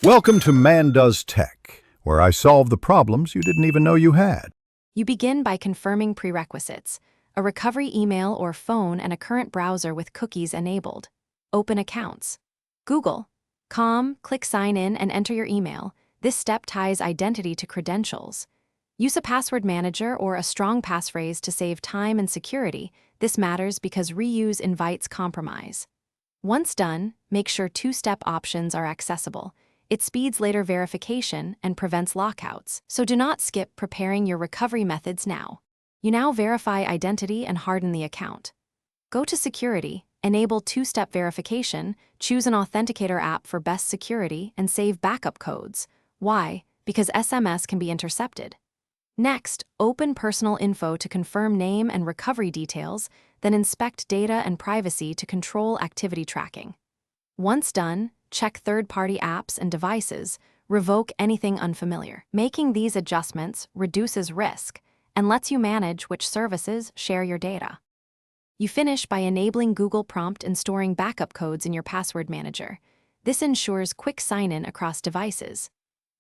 Welcome to Man Does Tech, where I solve the problems you didn't even know you had. You begin by confirming prerequisites: a recovery email or phone and a current browser with cookies enabled. Open accounts. Google. Click Sign In and enter your email. This step ties identity to credentials. Use a password manager or a strong passphrase to save time and security. This matters because reuse invites compromise. Once done, make sure two-step options are accessible. It speeds later verification and prevents lockouts, so do not skip preparing your recovery methods now. You now verify identity and harden the account. Go to Security, enable two-step verification, choose an authenticator app for best security, and save backup codes. Why? Because SMS can be intercepted. Next, open personal info to confirm name and recovery details, then inspect data and privacy to control activity tracking. Once done, check third-party apps and devices, revoke anything unfamiliar. Making these adjustments reduces risk and lets you manage which services share your data. You finish by enabling Google Prompt and storing backup codes in your password manager. This ensures quick sign-in across devices.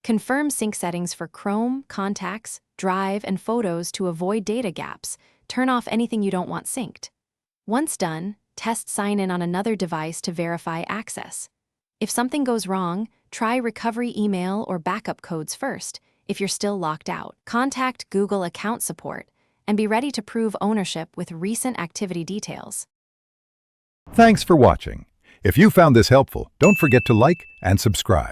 Confirm sync settings for Chrome, Contacts, Drive, and Photos to avoid data gaps. Turn off anything you don't want synced. Once done, test sign-in on another device to verify access. If something goes wrong, try recovery email or backup codes first. If you're still locked out, contact Google Account Support and be ready to prove ownership with recent activity details. Thanks for watching. If you found this helpful, don't forget to like and subscribe.